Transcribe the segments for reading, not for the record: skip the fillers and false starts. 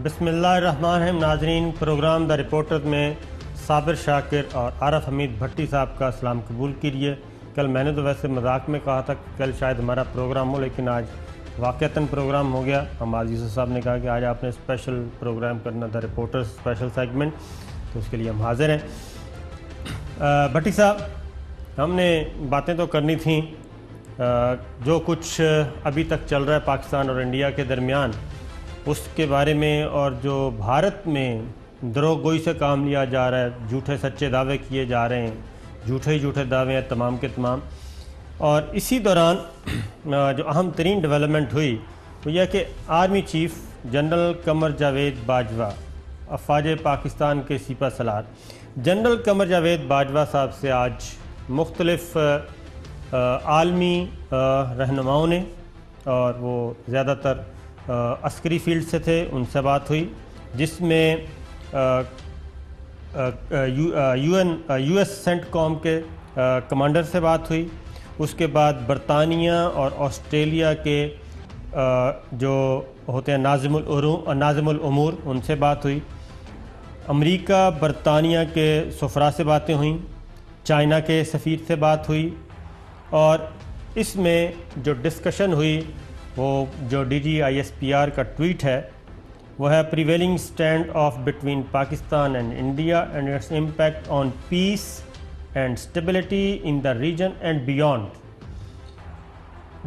बिस्मिल्लाहिर्रहमानिर्रहीम। नाजरीन, programme the reporter में साबिर शाकिर और आरफ हमीद भट्टी साहब का सलाम कबूल कीजिए। कल मैंने तो वैसे मजाक में कहा था कि कल शायद हमारा प्रोग्राम हो, लेकिन आज वाक़तन प्रोग्राम हो गया। हमारे यूसुफ साहब ने कहा कि आज आपने स्पेशल प्रोग्राम करना, द रिपोर्टर स्पेशल सेगमेंट, तो उसके लिए हम हाजिर हैं। भट्टी साहब, हमने बातें तो करनी थी जो कुछ अभी तक चल रहा है पाकिस्तान और इंडिया के दरमियान, उसके बारे में, और जो भारत में दरोगोई से काम लिया जा रहा है, झूठे सच्चे दावे किए जा रहे हैं, झूठे दावे हैं तमाम के तमाम। और इसी दौरान जो अहम तरीन डेवलपमेंट हुई वो यह कि army chief general Qamar Javed Bajwa, अफवाज Pakistan के सिपा सलार जनरल कमर जावेद बाजवा साहब से आज मुख्तलिफ़ आलमी रहनुमाओं ने, और वो ज़्यादातर अस्करी फील्ड से थे, उनसे बात हुई, जिसमें यूएस सेंटकॉम के कमांडर से बात हुई। उसके बाद बरतानिया और ऑस्ट्रेलिया के जो होते हैं नाज़िमुल उमूर, उनसे बात हुई। अमेरिका बरतानिया के सफ़रा से बातें हुई, चाइना के सफ़ीर से बात हुई। और इसमें जो डिस्कशन हुई, वो जो DGISPR का ट्वीट है वो है, prevailing standoff between Pakistan and India and its impact on peace and stability in the region and beyond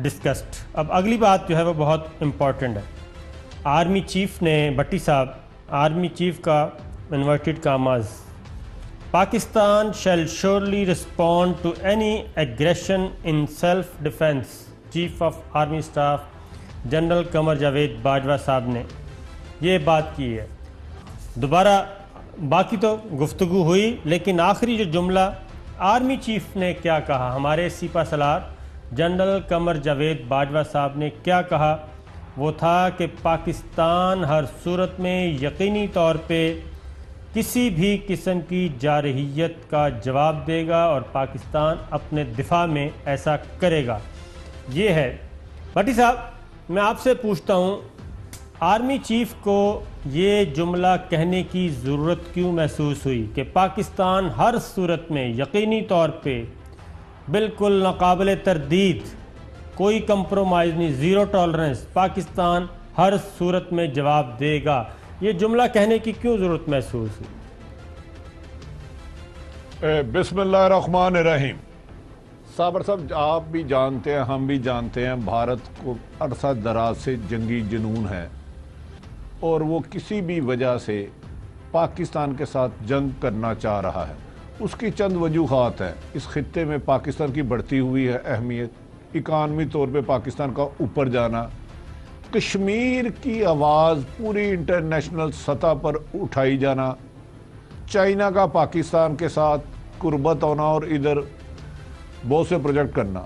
discussed. अब अगली बात जो है वो बहुत इम्पॉर्टेंट है। आर्मी चीफ ने, भट्टी साहब, आर्मी चीफ का inverted commas, Pakistan shall surely respond to any aggression in self defence, chief of army staff general Qamar Javed Bajwa साहब ने ये बात की है। दोबारा बाकी तो गुफ्तगू हुई, लेकिन आखिरी जो जुमला आर्मी चीफ ने क्या कहा, हमारे सिपा सलार जनरल कमर जावेद बाजवा साहब ने क्या कहा, वो था कि पाकिस्तान हर सूरत में यकीनी तौर पे किसी भी किस्म की जारहियत का जवाब देगा और पाकिस्तान अपने दिफा में ऐसा करेगा। ये है। भट्टी साहब, मैं आपसे पूछता हूँ, आर्मी चीफ को ये जुमला कहने की ज़रूरत क्यों महसूस हुई कि पाकिस्तान हर सूरत में यकीनी तौर पे बिल्कुल नाकाबिले तरदीद, कोई कंप्रोमाइज़ नहीं, ज़ीरो टॉलरेंस, पाकिस्तान हर सूरत में जवाब देगा, ये जुमला कहने की क्यों ज़रूरत महसूस हुई? बिस्मिल्लाहिर्रहमानिर्रहीम। साबर साहब, आप भी जानते हैं, हम भी जानते हैं, भारत को अरसा दराज से जंगी जुनून है और वो किसी भी वजह से पाकिस्तान के साथ जंग करना चाह रहा है। उसकी चंद वजूहात हैं। इस खित्ते में पाकिस्तान की बढ़ती हुई है अहमियत, इकानमी तौर पे पाकिस्तान का ऊपर जाना, कश्मीर की आवाज़ पूरी इंटरनेशनल सतह पर उठाई जाना, चाइना का पाकिस्तान के साथ कुर्बत होना और इधर बहुत से प्रोजेक्ट करना।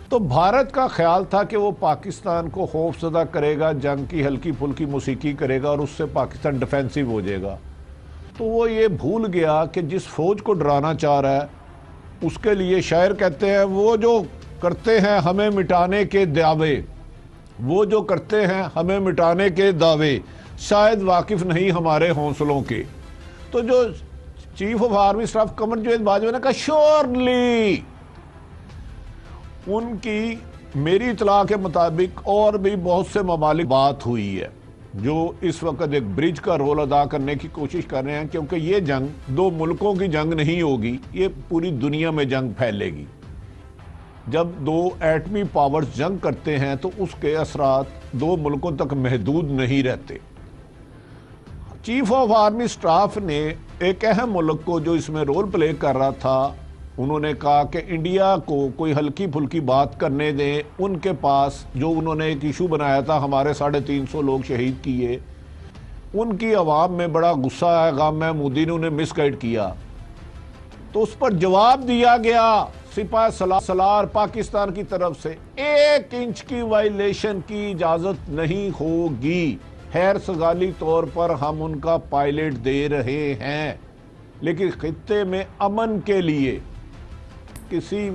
तो भारत का ख्याल था कि वो पाकिस्तान को खौफजदा करेगा, जंग की हल्की फुल्की मौसीकी करेगा और उससे पाकिस्तान डिफेंसिव हो जाएगा। तो वो ये भूल गया कि जिस फौज को डराना चाह रहा है उसके लिए शायर कहते हैं, वो जो करते हैं हमें मिटाने के दावे, वो जो करते हैं हमें मिटाने के दावे, शायद वाकिफ नहीं हमारे हौसलों के। तो जो चीफ ऑफ आर्मी स्टाफ कमर जावेद बाजवा ने कहा, श्योरली, उनकी मेरी इतला के मुताबिक और भी बहुत से ममालिक बात हुई है जो इस वक्त एक ब्रिज का रोल अदा करने की कोशिश कर रहे हैं, क्योंकि ये जंग दो मुल्कों की जंग नहीं होगी, ये पूरी दुनिया में जंग फैलेगी। जब दो एटमी पावर्स जंग करते हैं तो उसके असरात दो मुल्कों तक महदूद नहीं रहते। चीफ ऑफ आर्मी स्टाफ ने एक अहम मुल्क को जो इसमें रोल प्ले कर रहा था, उन्होंने कहा कि इंडिया को कोई हल्की फुल्की बात करने दें। उनके पास जो उन्होंने एक इशू बनाया था, हमारे 350 लोग शहीद किए, उनकी आवाम में बड़ा गुस्सा है, गम है, मोदी ने उन्हें मिसगाइड किया। तो उस पर जवाब दिया गया सिपा सलार पाकिस्तान की तरफ से, 1 इंच की वायलेशन की इजाज़त नहीं होगी, खैर सगाली तौर पर हम उनका पायलट दे रहे हैं, लेकिन खित्ते में अमन के लिए किसी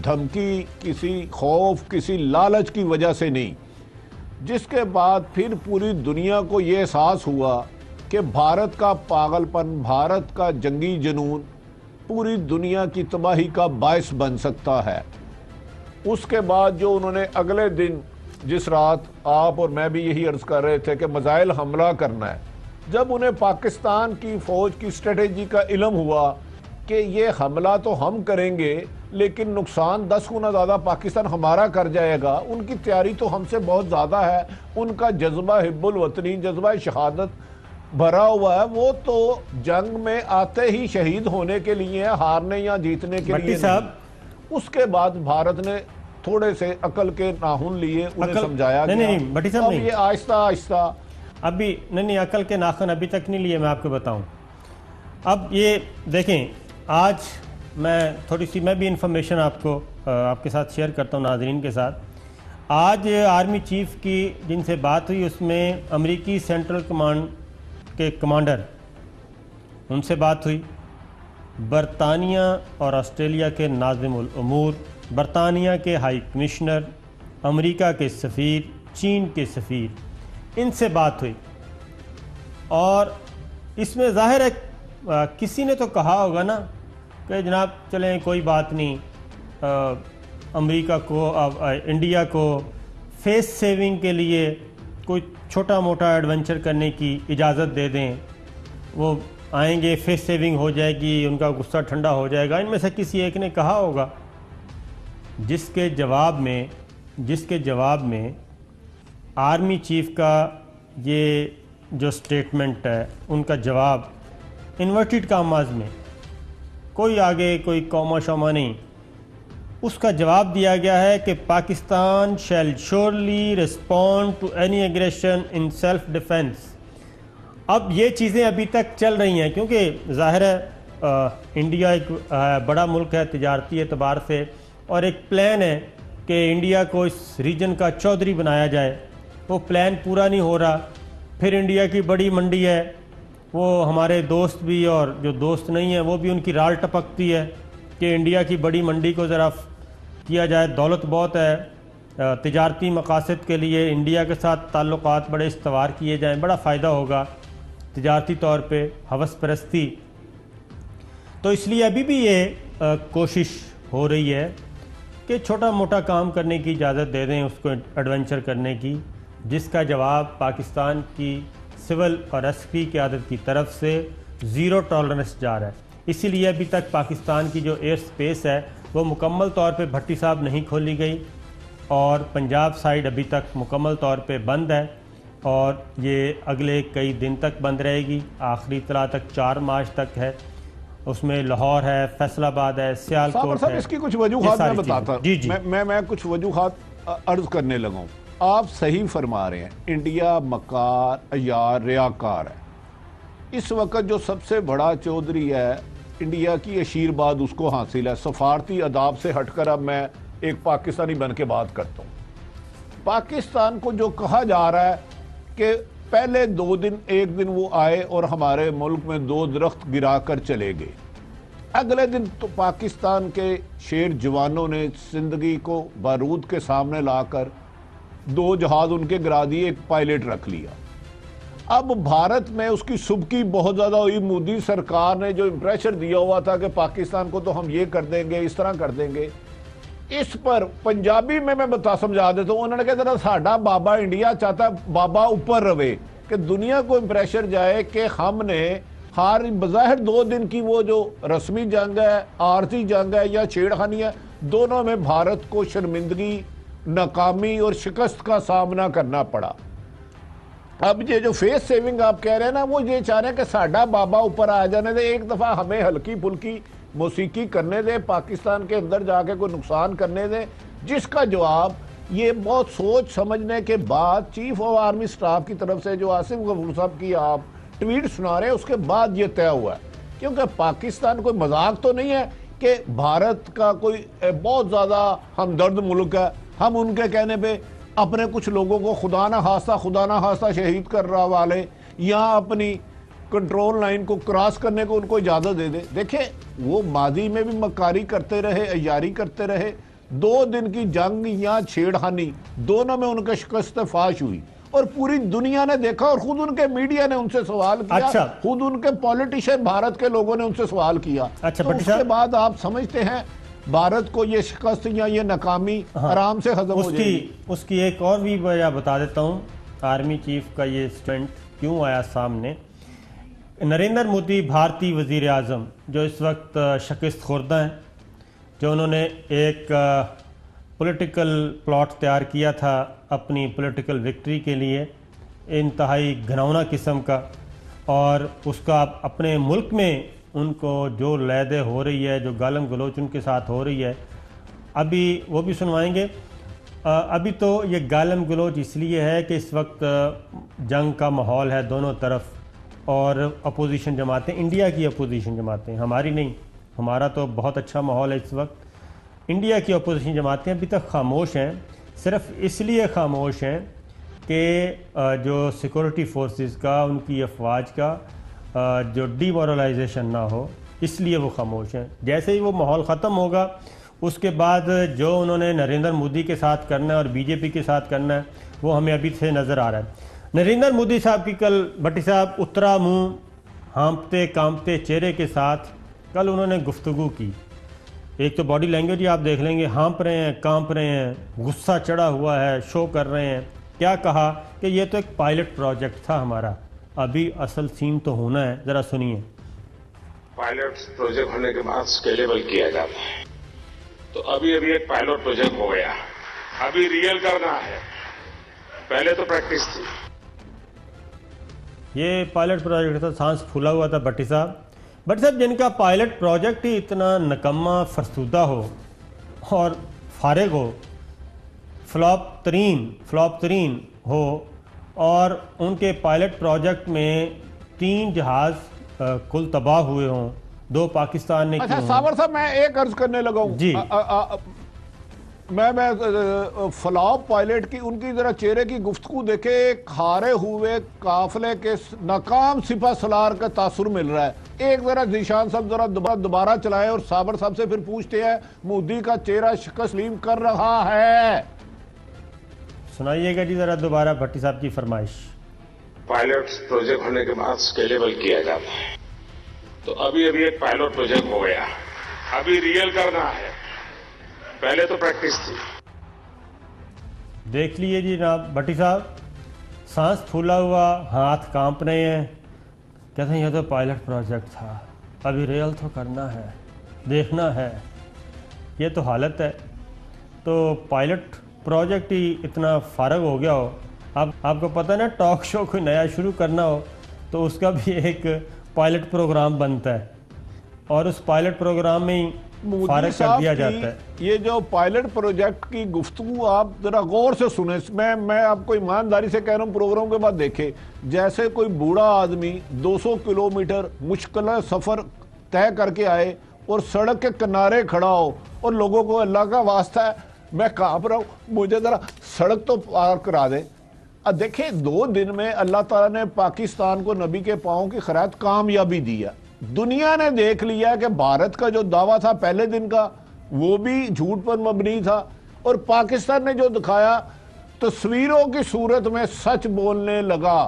धमकी, किसी खौफ, किसी लालच की वजह से नहीं। जिसके बाद फिर पूरी दुनिया को ये एहसास हुआ कि भारत का पागलपन, भारत का जंगी जुनून पूरी दुनिया की तबाही का बायस बन सकता है। उसके बाद जो उन्होंने अगले दिन, जिस रात आप और मैं भी यही अर्ज कर रहे थे कि मिसाइल हमला करना है, जब उन्हें पाकिस्तान की फौज की स्ट्रेटेजी का इल्म हुआ कि ये हमला तो हम करेंगे लेकिन नुकसान 10 गुना ज़्यादा पाकिस्तान हमारा कर जाएगा, उनकी तैयारी तो हमसे बहुत ज़्यादा है, उनका जज्बा हिब्बुल वतनी, जज्बा शहादत भरा हुआ है, वो तो जंग में आते ही शहीद होने के लिए है, हारने या जीतने के लिए नहीं। उसके बाद भारत ने थोड़े से अकल के नाखून लिए, उन्हें समझाया गया। नहीं भट्टी साहब, अब ये आहिस्ता आहिस्ता अभी नहीं, अकल के नाखून अभी तक नहीं लिए, मैं आपको बताऊं। अब ये देखें, आज मैं भी इंफॉर्मेशन आपके साथ शेयर करता हूं नाजरीन के साथ। आज आर्मी चीफ की जिनसे बात हुई उसमें अमेरिकी सेंट्रल कमांड के कमांडर, उनसे बात हुई, बरतानिया और ऑस्ट्रेलिया के नाज़िमुल उमूर, बरतानिया के हाई कमिश्नर, अमेरिका के सफ़ीर, चीन के सफ़ीर, इनसे बात हुई। और इसमें ज़ाहिर है किसी ने तो कहा होगा ना कि जनाब चलें कोई बात नहीं, अमेरिका को, इंडिया को फेस सेविंग के लिए कोई छोटा मोटा एडवेंचर करने की इजाज़त दे दें, वो आएंगे, फेस सेविंग हो जाएगी, उनका गुस्सा ठंडा हो जाएगा, इनमें से किसी एक ने कहा होगा। जिसके जवाब में आर्मी चीफ का ये जो स्टेटमेंट है, उनका जवाब इन्वर्टेड कामाज में, कोई आगे कोई कौमा शौमा नहीं, उसका जवाब दिया गया है कि Pakistan shall surely respond to any aggression in self defence. अब ये चीज़ें अभी तक चल रही हैं क्योंकि ज़ाहिर है इंडिया एक बड़ा मुल्क है तिजारती एतबार से, और एक प्लान है कि इंडिया को इस रीजन का चौधरी बनाया जाए। वो प्लान पूरा नहीं हो रहा। फिर इंडिया की बड़ी मंडी है, वो हमारे दोस्त भी और जो दोस्त नहीं है वो भी, उनकी राल टपकती है कि इंडिया की बड़ी मंडी को ज़रा किया जाए, दौलत बहुत है, तिजारती मकासद के लिए इंडिया के साथ ताल्लुकात बड़े इस्तवार किए जाएं, बड़ा फ़ायदा होगा तिजारती तौर पे, हवस परस्ती। तो इसलिए अभी भी ये कोशिश हो रही है कि छोटा मोटा काम करने की इजाज़त दे दें उसको, एडवेंचर करने की, जिसका जवाब पाकिस्तान की सिविल और एसपी क़यादत की तरफ से ज़ीरो टॉलरेंस जा रहा है। इसीलिए अभी तक पाकिस्तान की जो एयर स्पेस है वो मुकम्मल तौर पे भट्टी साहब नहीं खोली गई, और पंजाब साइड अभी तक मुकम्मल तौर पे बंद है, और ये अगले कई दिन तक बंद रहेगी। आखिरी इत्तला तक 4 मार्च तक है। उसमें लाहौर है, फैसलाबाद है, सियालकोट है। इसकी कुछ वजूहात मैं बताता हूँ। मैं कुछ वजूहात अर्ज करने लगा हूँ। आप सही फरमा रहे हैं, इंडिया मकार, अयार, रियाकार है। इस वक्त जो सबसे बड़ा चौधरी है इंडिया की अशीरबाद उसको हासिल है। सफारती अदाब से हटकर अब मैं एक पाकिस्तानी बन के बात करता हूँ। पाकिस्तान को जो कहा जा रहा है कि पहले 2 दिन, एक दिन वो आए और हमारे मुल्क में 2 दरख्त गिरा कर चले गए, अगले दिन तो पाकिस्तान के शेर जवानों ने जिंदगी को बारूद के सामने लाकर 2 जहाज उनके गिरा दिए, एक पायलट रख लिया। अब भारत में उसकी सुबकी बहुत ज़्यादा हुई। मोदी सरकार ने जो प्रेशर दिया हुआ था कि पाकिस्तान को तो हम ये कर देंगे, इस तरह कर देंगे, इस पर पंजाबी में मैं समझा देता हूँ। उन्होंने कहा जरा साडा बाबा इंडिया चाहता है बाबा ऊपर रहे, कि दुनिया को प्रेशर जाए कि हमने हर बज़ाहिर 2 दिन की वो जो रस्मी जंग है, आरती जंग है या छेड़खानी है, दोनों में भारत को शर्मिंदगी, नाकामी और शिकस्त का सामना करना पड़ा। अब ये जो फेस सेविंग आप कह रहे हैं ना, वो ये चाह रहे हैं कि साडा बाबा ऊपर आ जाने दे, एक दफ़ा हमें हल्की फुल्की मौसीकी करने दे, पाकिस्तान के अंदर जाके कोई नुकसान करने दे। जिसका जवाब ये बहुत सोच समझने के बाद चीफ ऑफ आर्मी स्टाफ की तरफ से जो आसिफ गफूर साहब की आप ट्वीट सुना रहे हैं, उसके बाद ये तय हुआ है। क्योंकि पाकिस्तान कोई मजाक तो नहीं है कि भारत का कोई बहुत ज़्यादा हमदर्द मुल्क है, हम उनके कहने पे अपने कुछ लोगों को खुदा ना खास्ता शहीद कर रहा वाले या अपनी कंट्रोल लाइन को क्रॉस करने को उनको इजाज़त दे दे। देखिए, वो माजी में भी मक्कारी करते रहे, अयारी करते रहे, 2 दिन की जंग या छेड़खानी, दोनों में उनका शिकस्त फाश हुई और पूरी दुनिया ने देखा और खुद उनके मीडिया ने उनसे सवाल किया। अच्छा। खुद उनके पॉलिटिशियन भारत के लोगों ने उनसे सवाल किया। अच्छा, तो उसके बाद आप समझते हैं भारत को ये शिकस्त या ये नाकामी आराम से हजम हो जाएगी। उसकी एक और भी वजह बता देता हूँ, आर्मी चीफ का ये स्टंट क्यों आया सामने। नरेंद्र मोदी भारतीय वजीर आज़म जो इस वक्त शिकस्त खुर्दा हैं, जो उन्होंने एक पॉलिटिकल प्लॉट तैयार किया था अपनी पॉलिटिकल विक्ट्री के लिए, इंतहाई घिनौना किस्म का, और उसका अपने मुल्क में उनको जो लैदे हो रही है, जो गालम गलोच उनके साथ हो रही है, अभी वो भी सुनवाएंगे। अभी तो ये गालम गलोच इसलिए है कि इस वक्त जंग का माहौल है दोनों तरफ, और अपोजिशन जमातें, इंडिया की अपोजिशन जमातें, हमारी नहीं, हमारा तो बहुत अच्छा माहौल है इस वक्त। इंडिया की अपोजिशन जमातें अभी तक खामोश हैं, सिर्फ इसलिए खामोश हैं कि जो सिक्योरिटी फोर्सेस का, उनकी अफवाज का जो डीमोरलाइजेशन ना हो, इसलिए वो खामोश हैं। जैसे ही वो माहौल ख़त्म होगा, उसके बाद जो उन्होंने नरेंद्र मोदी के साथ करना है और बीजेपी के साथ करना है, वो हमें अभी से नज़र आ रहा है। नरेंद्र मोदी साहब की कल भट्टी साहब उतरा मुंह, हाँपते कांपते चेहरे के साथ कल उन्होंने गुफ्तगू की। एक तो बॉडी लैंग्वेज ही आप देख लेंगे, हाँप रहे हैं, कांप रहे हैं, गुस्सा चढ़ा हुआ है, शो कर रहे हैं। क्या कहा कि ये तो एक पायलट प्रोजेक्ट था हमारा, अभी असल सीन तो होना है, ज़रा सुनिए। पायलट प्रोजेक्ट होने के बाद स्केलेबल किया जाता है, तो अभी एक पायलट प्रोजेक्ट हो गया, अभी रियल करना है, पहले तो प्रैक्टिस थी। ये पायलट प्रोजेक्ट था, सांस फूला हुआ था भट्टी साहब। भट्टी साहब जिनका पायलट प्रोजेक्ट ही इतना नकम्मा फरसुदा हो और फारिग हो, फ्लॉप तरीन हो, और उनके पायलट प्रोजेक्ट में 3 जहाज कुल तबाह हुए हों, 2 पाकिस्तान ने। अच्छा साबर साहब, मैं एक अर्ज करने लगा हूं जी। मैं फ्लॉप पायलट की उनकी जरा चेहरे की गुफ्तगू देखे, एक हारे हुए काफले के नाकाम सिपा सलार का तासुर मिल रहा है। एक जरा जीशान साहब जरा दोबारा चलाए और साबर साहब से फिर पूछते हैं, मोदी का चेहरा शिकस्त कर रहा है, सुनाइएगा जी जरा दोबारा भट्टी साहब की फरमाइश। पायलट प्रोजेक्ट होने के बाद स्केलेबल किया जाता है, तो अभी एक पायलट प्रोजेक्ट हो गया, अभी रियल करना है, पहले तो प्रैक्टिस थी। देख लिए जी जनाब भट्टी साहब, सांस फूला हुआ, हाथ कांप रहे हैं, कहते हैं यह तो पायलट प्रोजेक्ट था, अभी रियल तो करना है, देखना है। ये तो हालत है। तो पायलट प्रोजेक्ट ही इतना फारग हो गया हो, अब आपको पता है ना, टॉक शो कोई नया शुरू करना हो तो उसका भी एक पायलट प्रोग्राम बनता है, और उस पायलट प्रोग्राम में ही फारग कर दिया जाता है। ये जो पायलट प्रोजेक्ट की गुफ्तगू आप जरा गौर से सुने, मैं आपको ईमानदारी से कह रहा हूँ, प्रोग्राम के बाद देखे, जैसे कोई बूढ़ा आदमी 200 किलोमीटर मुश्किल सफर तय करके आए और सड़क के किनारे खड़ा हो और लोगों को अल्लाह का वास्ता है मैं कांप रहा हूँ, मुझे जरा सड़क तो पार करा दे। अब देखिए 2 दिन में अल्लाह ताला ने पाकिस्तान को नबी के पाँव की खैरात कामयाबी दिया। दुनिया ने देख लिया कि भारत का जो दावा था पहले दिन का वो भी झूठ पर मबनी था, और पाकिस्तान ने जो दिखाया तस्वीरों की सूरत में सच बोलने लगा।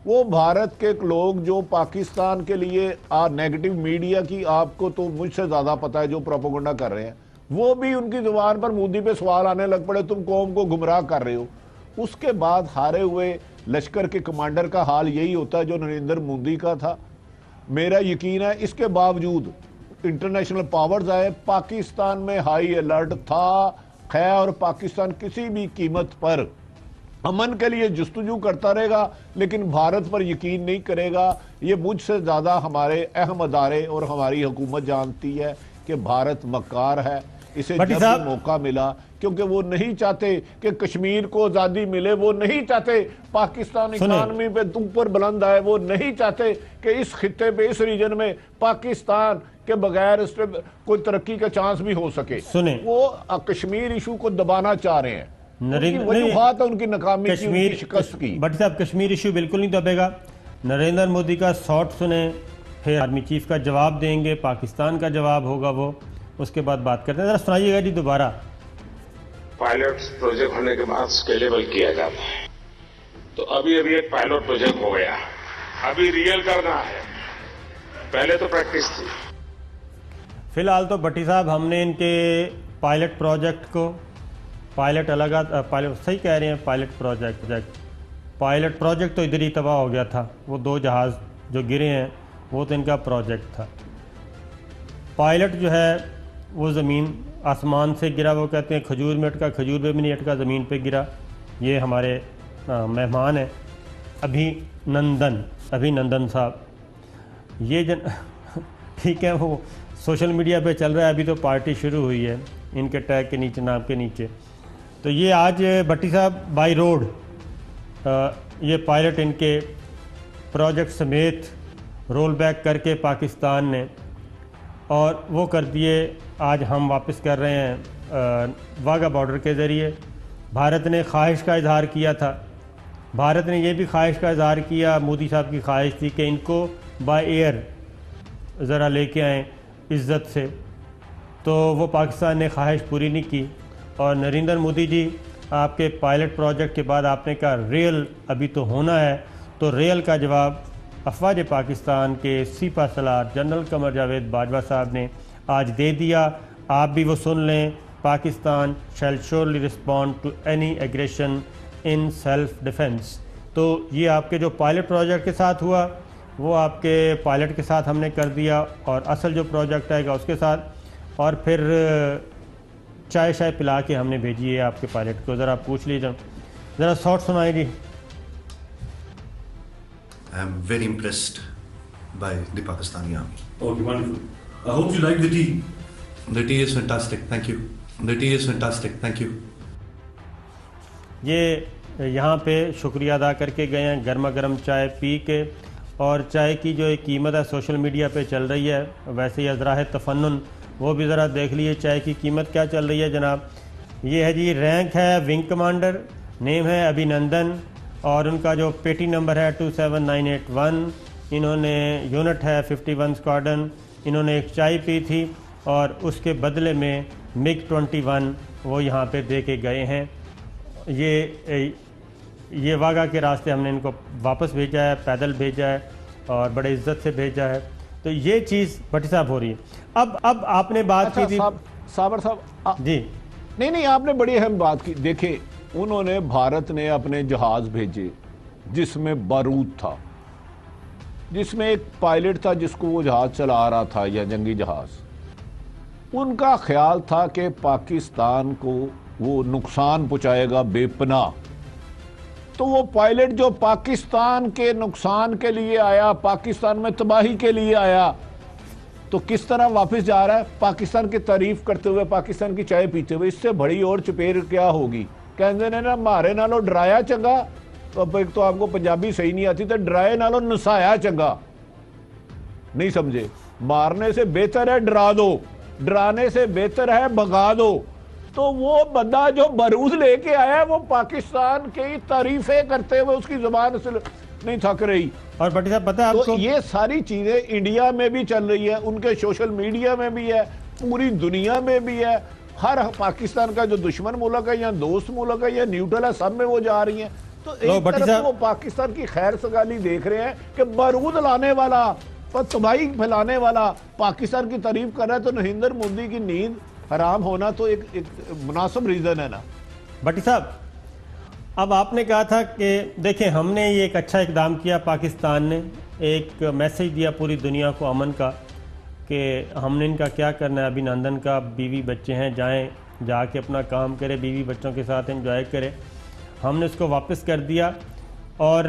वो भारत के लोग जो पाकिस्तान के लिए नेगेटिव मीडिया की, आपको तो मुझसे ज़्यादा पता है जो प्रोपेगेंडा कर रहे हैं, वो भी उनकी जुबान पर मोदी पे सवाल आने लग पड़े, तुम कौम को गुमराह कर रहे हो। उसके बाद हारे हुए लश्कर के कमांडर का हाल यही होता है जो नरेंद्र मोदी का था। मेरा यकीन है इसके बावजूद इंटरनेशनल पावर्स आए, पाकिस्तान में हाई अलर्ट था। खैर, और पाकिस्तान किसी भी कीमत पर अमन के लिए जस्तजू करता रहेगा, लेकिन भारत पर यकीन नहीं करेगा। ये मुझसे ज़्यादा हमारे अहम अदारे और हमारी हुकूमत जानती है कि भारत मक्कार है। इसे जब भी मौका मिला, क्योंकि वो नहीं चाहते कि कश्मीर को आज़ादी मिले, वो नहीं चाहते पाकिस्तान इकॉनमी पे ऊपर बुलंद आए, वो नहीं चाहते कि इस खित्ते पे, इस रीजन में पाकिस्तान के बगैर इस पे कोई तरक्की का चांस भी हो सके। वो कश्मीर इशू को दबाना चाह रहे हैं। वजूहात है उनकी नाकामी की, उनकी शिकस्त की। बट साहब कश्मीर इशू बिल्कुल नहीं दबेगा। नरेंद्र मोदी का शॉट सुने, फिर आर्मी चीफ का जवाब देंगे, पाकिस्तान का जवाब होगा वो, उसके बाद बात करते हैं। जरा सुनाइएगा जी दोबारा। पायलट प्रोजेक्ट होने के बाद स्केलेबल किया जाता है। तो अभी एक पायलट प्रोजेक्ट हो गया, अभी रियल करना है, पहले तो प्रैक्टिस थी। फिलहाल तो भट्टी साहब हमने इनके पायलट प्रोजेक्ट को पायलट सही कह रहे हैं, पायलट प्रोजेक्ट तो इधर ही तबाह हो गया था। वो 2 जहाज़ जो गिरे हैं वो तो इनका प्रोजेक्ट था। पायलट जो है वो ज़मीन आसमान से गिरा, वो कहते हैं खजूर में अटका, खजूर पे भी नहीं अटका, ज़मीन पे गिरा। ये हमारे मेहमान हैं अभिनंदन साहब। ये ठीक है, वो सोशल मीडिया पे चल रहा है, अभी तो पार्टी शुरू हुई है इनके टैग के नीचे, नाम के नीचे। तो ये आज भट्टी साहब बाई रोड ये पायलट इनके प्रोजेक्ट समेत रोल बैक करके पाकिस्तान ने, और वो कर दिए। आज हम वापस कर रहे हैं वाघा बॉर्डर के ज़रिए। भारत ने ख्वाहिश का इजहार किया था, भारत ने ये भी ख्वाहिश का इजहार किया, मोदी साहब की ख्वाहिश थी कि इनको बाय एयर ज़रा लेके आएँ इज़्ज़त से, तो वो पाकिस्तान ने ख्वाहिश पूरी नहीं की। और नरेंद्र मोदी जी, आपके पायलट प्रोजेक्ट के बाद आपने कहा रियल अभी तो होना है, तो रियल का जवाब अफवाज पाकिस्तान के सीपा सलार जनरल कमर जावेद बाजवा साहब ने आज दे दिया। आप भी वो सुन लें, Pakistan shall surely respond to any aggression in self defence. तो ये आपके जो पायलट प्रोजेक्ट के साथ हुआ वो आपके पायलट के साथ हमने कर दिया, और असल जो प्रोजेक्ट आएगा उसके साथ, और फिर चाय शाय पिला के हमने भेजी है आपके पायलट को। ज़रा पूछ लीजिए, ज़रा शॉर्ट सुनाए जी। I am very impressed by the Pakistani army. Okay, wonderful. I hope you like the tea. The tea is fantastic. Thank you. The tea is fantastic. Thank you. ये यहाँ पे शुक्रिया अदा करके गए हैं, गर्मा गर्म चाय पी के। और चाय की जो एक कीमत है सोशल मीडिया पे चल रही है, वैसे ही अज़राह तफन्नुन वो भी ज़रा देख लिए चाय की कीमत क्या चल रही है जनाब। ये है जी, रैंक है विंग कमांडर, नेम है अभिनंदन, और उनका जो पेटी नंबर है 27981। इन्होंने यूनिट है 51 स्क्वाड्रन। इन्होंने एक चाय पी थी और उसके बदले में MiG-21 वो यहाँ पे दे के गए हैं। ये वाघा के रास्ते हमने इनको वापस भेजा है, पैदल भेजा है और बड़े इज्जत से भेजा है। तो ये चीज़ भट्टी साहब हो रही है। अब आपने बात की थी साबर साहब जी, नहीं आपने बड़ी अहम बात की। देखिए, उन्होंने, भारत ने अपने जहाज भेजे जिसमें बारूद था, जिसमें एक पायलट था जिसको वो जहाज चला रहा था या जंगी जहाज। उनका ख्याल था कि पाकिस्तान को वो नुकसान पहुंचाएगा बेपनाह। तो वो पायलट जो पाकिस्तान के नुकसान के लिए आया, पाकिस्तान में तबाही के लिए आया, तो किस तरह वापस जा रहा है पाकिस्तान की तारीफ करते हुए, पाकिस्तान की चाय पीते हुए। इससे बड़ी और चपेट क्या होगी। कहते ने ना मारे नालों डराया चंगा। तो अब एक तो आपको पंजाबी सही नहीं आती, तो डराए नालों नसाया चंगा। नहीं समझे? मारने से बेहतर है डरा दो, डराने से बेहतर है भगा दो। तो वो बंदा जो बारूद लेके आया वो पाकिस्तान की तारीफें करते हुए उसकी जुबान से नहीं थक रही। और भट्टी साहब पता है आपको, तो ये सारी चीजें इंडिया में भी चल रही है, उनके सोशल मीडिया में भी है, पूरी दुनिया में भी है। हर पाकिस्तान का जो दुश्मन मुल्क है या दोस्त मुल्क है या न्यूट्रल है, सब में वो जा रही है। तो एक तरफ वो पाकिस्तान की खैर सगाली देख रहे हैं कि बारूद लाने वाला, तबाही फैलाने वाला पाकिस्तान की तारीफ कर रहा है। तो नरेंद्र मोदी की नींद हराम होना तो एक मुनासिब रीजन है ना। भट्टी साहब, अब आपने कहा था कि देखें, हमने ये एक अच्छा इकदाम किया, पाकिस्तान ने एक मैसेज दिया पूरी दुनिया को अमन का, कि हमने इनका क्या करना है। अभिनंदन का बीवी बच्चे हैं, जाएं जाके अपना काम करें, बीवी बच्चों के साथ एंजॉय करें। हमने उसको वापस कर दिया। और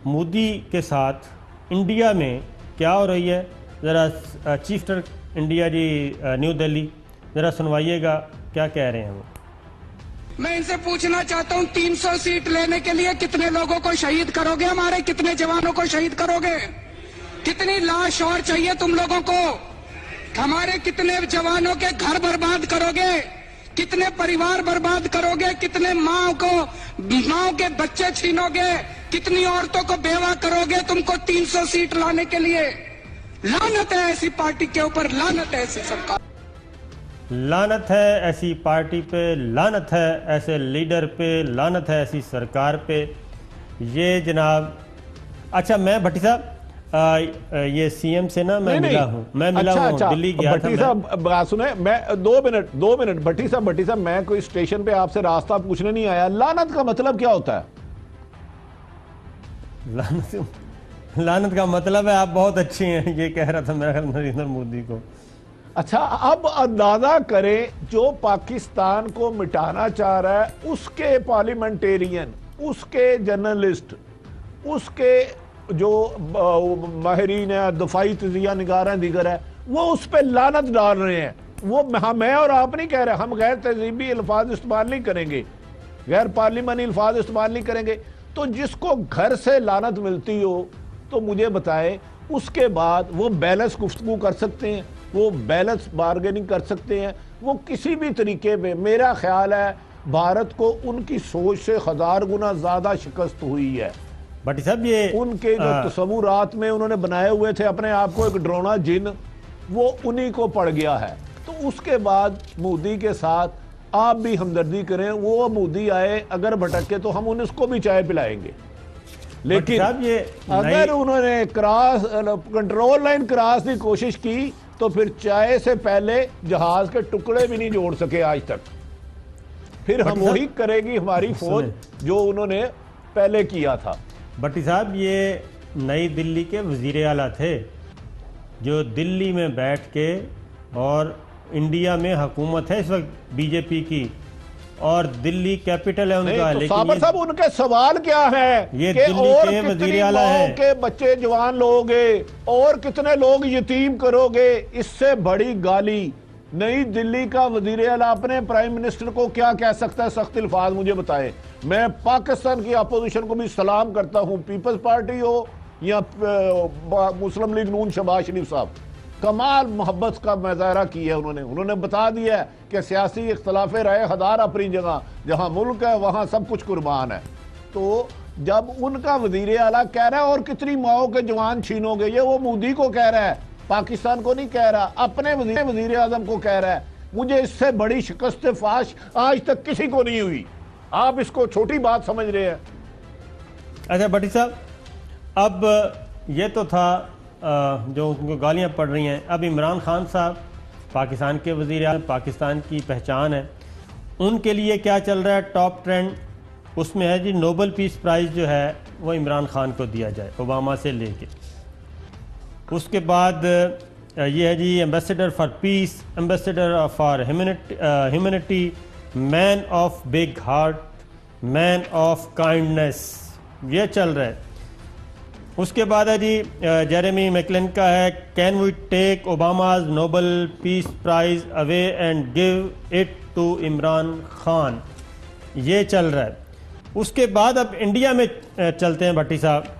मोदी के साथ इंडिया में क्या हो रही है, ज़रा चीफ मिनिस्टर इंडिया जी न्यू दिल्ली, ज़रा सुनवाइएगा क्या कह रहे हैं वो। मैं इनसे पूछना चाहता हूं, 300 सीट लेने के लिए कितने लोगों को शहीद करोगे? हमारे कितने जवानों को शहीद करोगे? कितनी लाश और चाहिए तुम लोगों को? हमारे कितने जवानों के घर बर्बाद करोगे? कितने परिवार बर्बाद करोगे? कितने माँ के बच्चे छीनोगे? कितनी औरतों को बेवा करोगे तुमको 300 सीट लाने के लिए? लानत है ऐसी पार्टी के ऊपर, लानत है ऐसी सरकार। लानत है ऐसी पार्टी पे, लानत है ऐसे लीडर पे, लानत है ऐसी सरकार पे। ये जनाब, अच्छा मैं भट्टी साहब ये सीएम से ना मैं मिला हूँ, मैं मिला हूँ, दिल्ली गया था। भट्टी साहब बात सुने, मैं 2 मिनट भट्टी साहब मैं कोई स्टेशन पे आपसे रास्ता पूछने नहीं आया। लानत का मतलब क्या होता है? लानत का मतलब है आप बहुत अच्छे हैं, ये कह रहा था मेरा नरेंद्र मोदी को। अच्छा, अब अंदाजा करें, जो पाकिस्तान को मिटाना चाह रहा है उसके पार्लियामेंटेरियन, उसके जर्नलिस्ट, उसके जो माहिरीन है, दफाई तजिया निगार हैं, दीगर है, वो उस पर लानत डाल रहे हैं। वो मैं और आप नहीं कह रहे, हम गैर तहजीबी अल्फाज इस्तेमाल नहीं करेंगे, गैर पार्लिमानी अल्फाज इस्तेमाल नहीं करेंगे। तो जिसको घर से लानत मिलती हो तो मुझे बताए, उसके बाद वो बैलेंस गुफ्तगू कर सकते हैं, वो बैलेंस बार्गेनिंग कर सकते हैं, वो किसी भी तरीके में। मेरा ख्याल है भारत को उनकी सोच से 1000 गुना ज्यादा शिकस्त हुई है। बट साहब ये उनके जो तस्वुरात में उन्होंने बनाए हुए थे अपने आप को एक ड्रोना जिन, वो उन्हीं को पड़ गया है। तो उसके बाद मोदी के साथ आप भी हमदर्दी करें, वो मोदी आए अगर भटके तो हम उनको भी चाय पिलाएंगे, लेकिन अगर उन्होंने कंट्रोल लाइन क्रॉस की कोशिश की तो फिर चाय से पहले जहाज के टुकड़े भी नहीं जोड़ सके आज तक। फिर हम वही करेगी हमारी फौज जो उन्होंने पहले किया था। भट्टी साहब ये नई दिल्ली के वजीर आला थे जो दिल्ली में बैठ के, और इंडिया में हुकूमत है इस वक्त बीजेपी की और दिल्ली कैपिटल है उनका, तो लेकिन साबर साहब उनके सवाल क्या है? ये दिल्ली के वजीर आला है के बच्चे जवान लोगे और कितने लोग यतीम करोगे? इससे बड़ी गाली नई दिल्ली का वजीर आला अपने प्राइम मिनिस्टर को क्या कह सकता है? सख्त अल्फाज मुझे बताएं। मैं पाकिस्तान की अपोजिशन को भी सलाम करता हूं, पीपल्स पार्टी हो या मुस्लिम लीग नून, शहबाज शरीफ साहब कमाल मोहब्बत का मुजाहरा किया है उन्होंने बता दिया है कि सियासी इख्तलाफ राय हदार अपनी जगह, जहां मुल्क है वहां सब कुछ कुर्बान है। तो जब उनका वजीर आला कह रहा है और कितनी माओ के जवान छीनोगे, ये वो मोदी को कह रहा है, पाकिस्तान को नहीं कह रहा, अपने वजीर आजम को कह रहा है। मुझे इससे बड़ी शिकस्त फाश आज तक किसी को नहीं हुई। आप इसको छोटी बात समझ रहे हैं। अच्छा भट्टी साहब, अब ये तो था जो उनको गालियां पड़ रही हैं। अब इमरान खान साहब पाकिस्तान के वज़ीर आज़म, पाकिस्तान की पहचान है, उनके लिए क्या चल रहा है? टॉप ट्रेंड उसमें है जी नोबेल पीस प्राइज़ जो है वो इमरान खान को दिया जाए, ओबामा से लेके। उसके बाद ये है जी ambassador for peace, ambassador for humanity, man of big heart, man of kindness, ये चल रहा है। उसके बाद है जी जेरेमी मैकलिन का है, can we take Obama's Nobel peace prize away and give it to Imran Khan, ये चल रहा है। उसके बाद अब इंडिया में चलते हैं भट्टी साहब।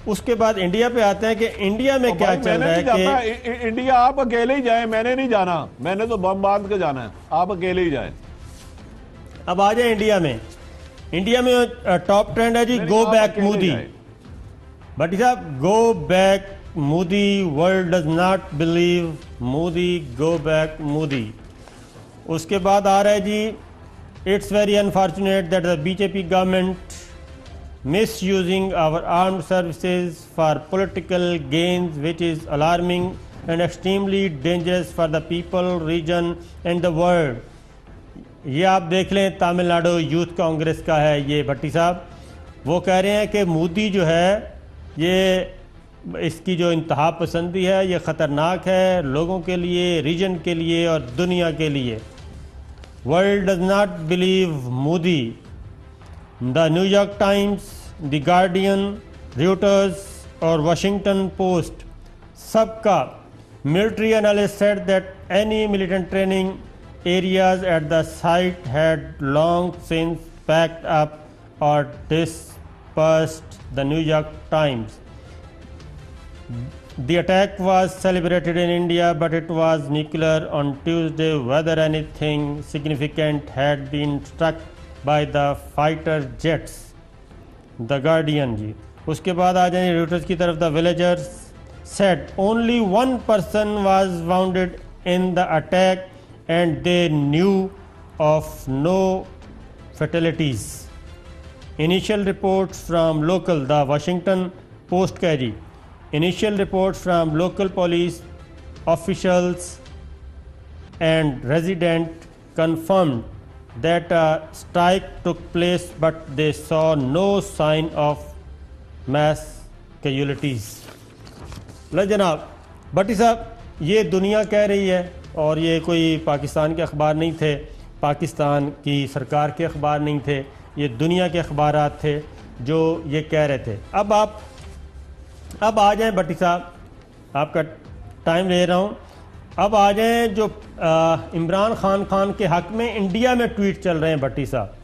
उसके बाद इंडिया पे आते हैं कि इंडिया में क्या चल रहा है कि इंडिया आप अकेले ही जाएं, मैंने नहीं जाना, मैंने तो बम बांध के जाना है, आप अकेले ही जाएं। अब आ जाए इंडिया में। इंडिया में टॉप ट्रेंड है जी गो बैक मोदी। भट्टी साहब, go back Modi, world does not believe Modi, go back Modi. उसके बाद आ रहा है जी it's very unfortunate that the BJP government misusing our armed services for political gains, which is alarming and extremely dangerous for the people, region and the world. ये आप देख लें, तमिलनाडु यूथ कांग्रेस का है ये भट्टी साहब। वो कह रहे हैं कि मोदी जो है ये इसकी जो इंतहा पसंदी है ये ख़तरनाक है लोगों के लिए, रीजन के लिए और दुनिया के लिए। World does not believe Modi. The New York times, the guardian, Reuters और वाशिंगटन पोस्ट सबका military analysts said that any militant training areas at the site had long since packed up or dispersed. The New York Times. The attack was celebrated in India, but it was nuclear on Tuesday. Whether anything significant had been struck by the fighter jets. The Guardian जी। उसके बाद आ जाएंगे Reuters की तरफ। The villagers said only one person was wounded in the attack and they knew of no fatalities. Initial reports from local, the Washington Post carry, initial reports from local police officials and residents confirmed that a strike took place, but they saw no sign of mass casualties. लो जनाब भट्टी साहब, ये दुनिया कह रही है और ये कोई पाकिस्तान के अखबार नहीं थे, पाकिस्तान की सरकार के अखबार नहीं थे, ये दुनिया के अखबारात थे जो ये कह रहे थे। अब आ जाएं भट्टी साहब, आपका टाइम ले रहा हूँ। अब आ जाएं जो इमरान खान के हक़ में इंडिया में ट्वीट चल रहे हैं भट्टी साहब।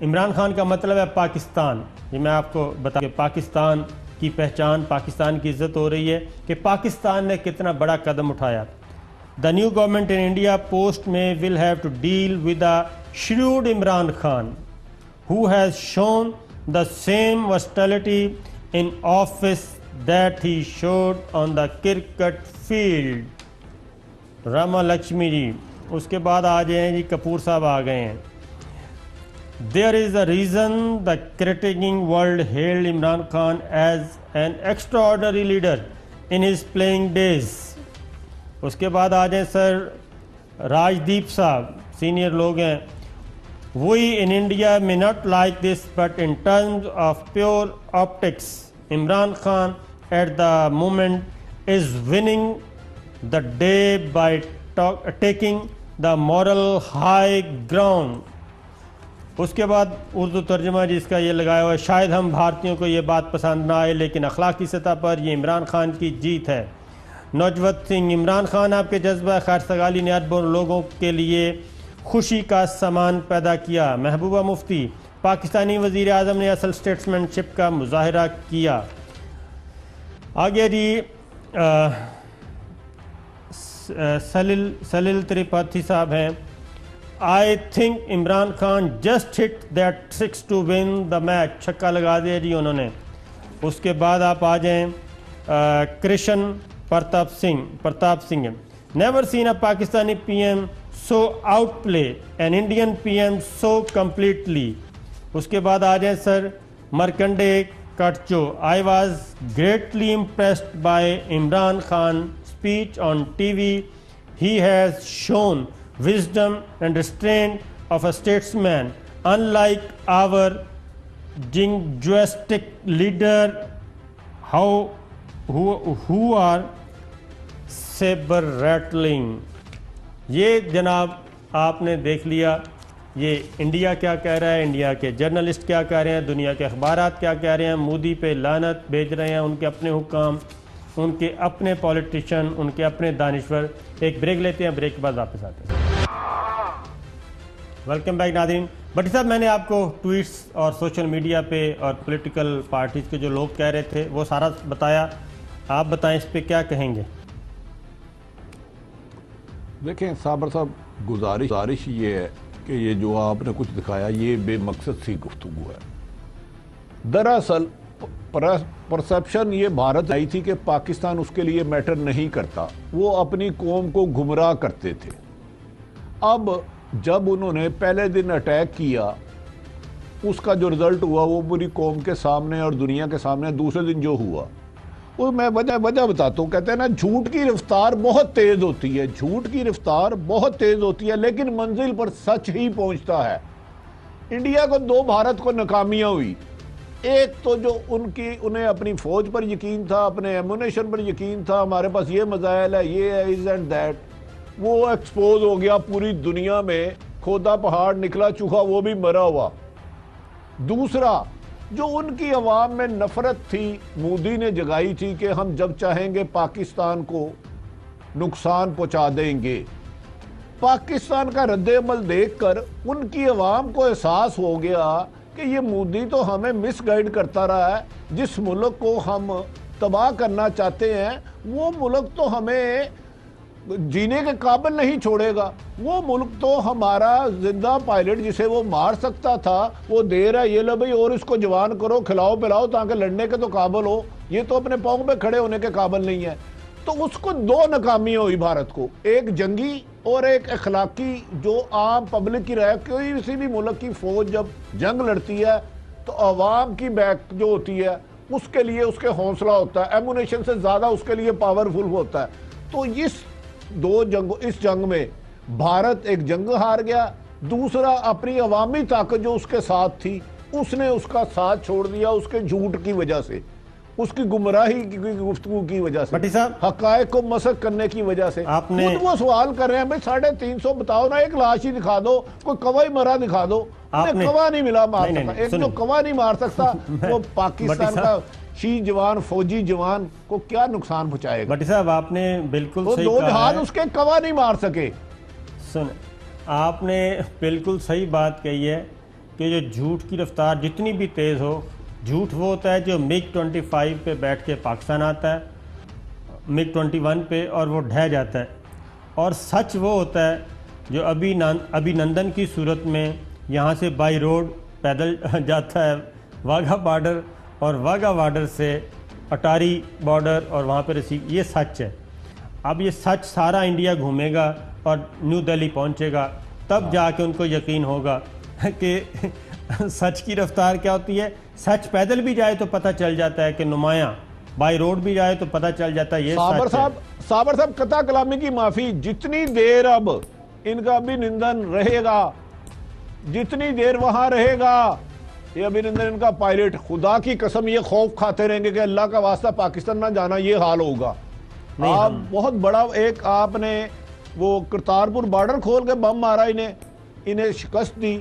इमरान खान का मतलब है पाकिस्तान। ये मैं आपको बता कि पाकिस्तान की पहचान, पाकिस्तान की इज्जत हो रही है कि पाकिस्तान ने कितना बड़ा कदम उठाया। The new government in India post में will have to deal with a shrewd Imran Khan who has shown the same versatility in office that he showed on the cricket field. Rama Lakshmi ji, उसके बाद आ जाए जी कपूर साहब आ गए हैं। There is a reason the cricketing world hailed Imran Khan as an extraordinary leader in his playing days. उसके बाद आ जाए सर राजदीप साहब, सीनियर लोग हैं। We in India may not like this, but in terms of pure optics, Imran Khan at the moment is winning the day by taking the moral high ground. उसके बाद उर्दू तर्जुमा जिसका ये लगाया हुआ है, शायद हम भारतीयों को ये बात पसंद ना आए लेकिन अखलाकी सतह पर ये इमरान खान की जीत है। नौजवत सिंह, इमरान खान आपके जज्बा खैर सगाली ने अरबों लोगों के लिए खुशी का सामान पैदा किया। महबूबा मुफ्ती, पाकिस्तानी वज़ीर आज़म ने असल स्टेट्समैनशिप का मुजाहरा किया। आगे जी सलील त्रिपाठी साहब हैं। I think Imran Khan just hit that 6 to win the match, छक्का लगा दिया जी उन्होंने। उसके बाद आप आ जाएं Krishna Pratap Singh, never seen a Pakistani PM so outplay an Indian PM so completely. उसके बाद आ जाए sir Markandey Katju, I was greatly impressed by Imran Khan's speech on TV. He has shown wisdom and restraint of a statesman, unlike our jingoistic leader who are saber rattling. ये जनाब आपने देख लिया, ये इंडिया क्या कह रहा है, इंडिया के जर्नलिस्ट क्या कह रहे हैं, दुनिया के अखबारात क्या कह रहे हैं। मोदी पे लानत भेज रहे हैं उनके अपने हुक्काम, उनके अपने पॉलिटिशियन, उनके अपने दानिश्वर। एक ब्रेक लेते हैं, ब्रेक के बाद वापस आते हैं। वेलकम बैक नाज़रीन। भट्टी साहब, मैंने आपको ट्वीट्स और सोशल मीडिया पे और पॉलिटिकल पार्टीज़ के जो लोग कह रहे थे वो सारा बताया। आप बताएं इस पर क्या कहेंगे। देखें साबर साहब, गुजारिश ये है कि ये जो आपने कुछ दिखाया ये बेमकसद सी गुफ्तगू है। दरअसल परसेप्शन ये भारत आई थी कि पाकिस्तान उसके लिए मैटर नहीं करता, वो अपनी कौम को गुमराह करते थे। अब जब उन्होंने पहले दिन अटैक किया, उसका जो रिजल्ट हुआ वो पूरी कौम के सामने और दुनिया के सामने दूसरे दिन जो हुआ, वो मैं वजह बताता हूँ। कहते हैं ना, झूठ की रफ्तार बहुत तेज होती है, झूठ की रफ्तार बहुत तेज होती है लेकिन मंजिल पर सच ही पहुंचता है। इंडिया को 2 भारत को नाकामियां हुई। एक तो जो उन्हें अपनी फौज पर यकीन था, अपने एमुनेशन पर यकीन था, हमारे पास ये मजाइल है, ये है, इज एंड दैट, वो एक्सपोज हो गया पूरी दुनिया में। खोदा पहाड़ निकला चूहा, वो भी मरा हुआ। दूसरा, जो उनकी अवाम में नफरत थी, मोदी ने जगाई थी कि हम जब चाहेंगे पाकिस्तान को नुकसान पहुंचा देंगे। पाकिस्तान का रद्द-ए-अमल देखकर उनकी अवाम को एहसास हो गया कि ये मोदी तो हमें मिसगाइड करता रहा है। जिस मुल्क को हम तबाह करना चाहते हैं वो मुल्क तो हमें जीने के काबिल नहीं छोड़ेगा। वो मुल्क तो हमारा जिंदा पायलट जिसे वो मार सकता था वो दे रहा है, ये लो भाई और इसको जवान करो, खिलाओ पिलाओ ताकि लड़ने के तो काबिल हो। ये तो अपने पाँव पे खड़े होने के काबिल नहीं है। तो उसको दो नाकामी हुई भारत को, एक जंगी और एक अखलाकी। जो आम पब्लिक की राय, कोई किसी भी मुल्क की फौज जब जंग लड़ती है तो अवाम की बैक जो होती है उसके लिए उसके हौसला होता है, एमुनेशन से ज़्यादा उसके लिए पावरफुल होता है। तो इस इस जंग में भारत एक जंग हार गया, दूसरा अपनी अवामी ताकत जो उसके साथ थी उसने उसका साथ छोड़ दिया, उसके झूठ की वजह से, उसकी गुमराही की गुफ्तगू की वजह से, हकायक को मसक करने की वजह से। आपने खुद वो सवाल कर रहे हैं भाई 350 बताओ ना, एक लाश ही दिखा दो, कोई कवा ही मरा दिखा दो। कवा नहीं मिला मार सकता, एक जो कवा नहीं मार सकता वो पाकिस्तान का शीह जवान, फौजी जवान को क्या नुकसान पहुंचाएगा। भट्टी साहब आपने बिल्कुल सही दो कहा जहाज है। उसके कवा नहीं मार सके। सुन, आपने बिल्कुल सही बात कही है कि जो झूठ की रफ्तार जितनी भी तेज़ हो, झूठ वो होता है जो मिग 25 पे बैठ के पाकिस्तान आता है, मिग 21 पे, और वो ढह जाता है। और सच वो होता है जो अभिनंदन की सूरत में यहाँ से बाई रोड पैदल जाता है वाघा बॉर्डर, और वाघा बॉर्डर से अटारी बॉर्डर और वहाँ पर रिसीव। ये सच है। अब ये सच सारा इंडिया घूमेगा और न्यू दिल्ली पहुँचेगा, तब जाके उनको यकीन होगा कि सच की रफ्तार क्या होती है। सच पैदल भी जाए तो पता चल जाता है कि नुमाया, बाई रोड भी जाए तो पता चल जाता है ये साबर साहब कता कलामी की माफी। जितनी देर अब इनका अभिनंदन रहेगा, जितनी देर वहां रहेगा ये अभिनंदन, इनका पायलट, खुदा की कसम ये खौफ खाते रहेंगे कि अल्लाह का वास्ता पाकिस्तान ना जाना, ये हाल होगा। आप बहुत बड़ा एक आपने वो करतारपुर बॉर्डर खोल के बम मारा, इन्हें शिकस्त दी,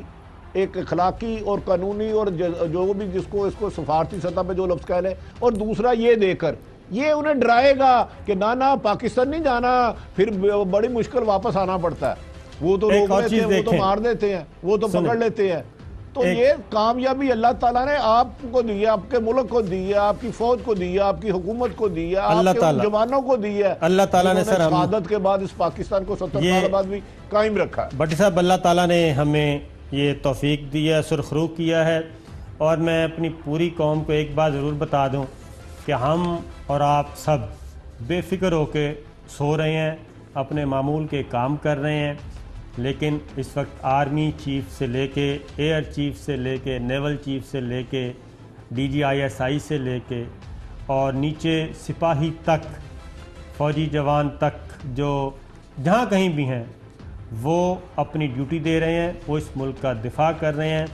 एक अखलाकी और कानूनी और जो भी जिसको इसको सफारती सतह पे जो लफ्ज़ कह ले, और दूसरा ये देकर ये उन्हें डराएगा कि ना पाकिस्तान नहीं जाना, फिर बड़ी मुश्किल वापस आना पड़ता है। वो तो रोक लेते हैं, वो तो मार देते हैं, वो तो पकड़ लेते हैं। तो ये कामयाबी अल्लाह ताला ने आपको दी है, आपके मुल्क को दी है, आपकी फौज को दी है, आपकी हुकूमत को दी है, आपके जवानों को दी है। अल्लाह ताला ने सर शहादत के बाद इस पाकिस्तान को 70 साल बाद भी कायम रखा है। भट्टी साहब, अल्लाह ताला ने हमें ये तौफीक दी है, सुरखरू किया है। और मैं अपनी पूरी कौम को एक बात ज़रूर बता दूं कि हम और आप सब बेफिक्र होके सो रहे हैं, अपने मामूल के काम कर रहे हैं, लेकिन इस वक्त आर्मी चीफ से लेके एयर चीफ से लेके नेवल चीफ से लेके DGISI से लेके और नीचे सिपाही तक, फौजी जवान तक, जो जहाँ कहीं भी हैं वो अपनी ड्यूटी दे रहे हैं, वो इस मुल्क का दिफा कर रहे हैं।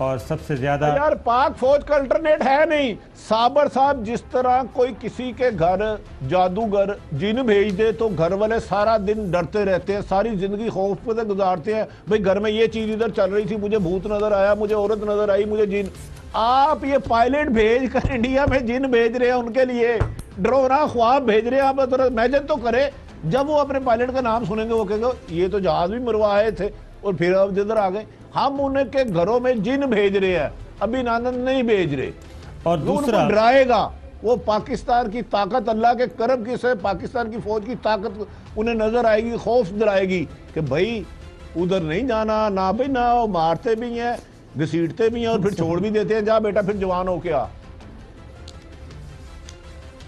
और सबसे ज़्यादा यार पाक फौज का अल्टरनेट है नहीं। साबर साहब, जिस तरह कोई किसी के घर जादूगर जिन भेज दे तो घर वाले सारा दिन डरते रहते हैं, सारी जिंदगी खौफ पे गुजारते हैं, भाई घर में ये चीज इधर चल रही थी, मुझे भूत नजर आया, मुझे औरत नजर आई, मुझे जिन। आप ये पायलट भेज कर इंडिया में जिन भेज रहे हैं, उनके लिए डरोना ख्वाब भेज रहे हैं। आप इमेजिन तो करें, जब वो अपने पायलट का नाम सुनेंगे वो कहेंगे ये तो जहाज भी मरवाए थे और फिर अब जिधर आ गए। हम उनके घरों में जिन भेज रहे हैं, अभिनंदन नहीं भेज रहे। और दूसरा डराएगा वो पाकिस्तान की ताकत, अल्लाह के करम की से पाकिस्तान की फौज की ताकत उन्हें नजर आएगी, खौफ डराएगी कि भाई उधर नहीं जाना ना, भाई ना, वो मारते भी हैं, घसीटते भी हैं और फिर छोड़ भी देते हैं, जा बेटा फिर जवान हो के आ।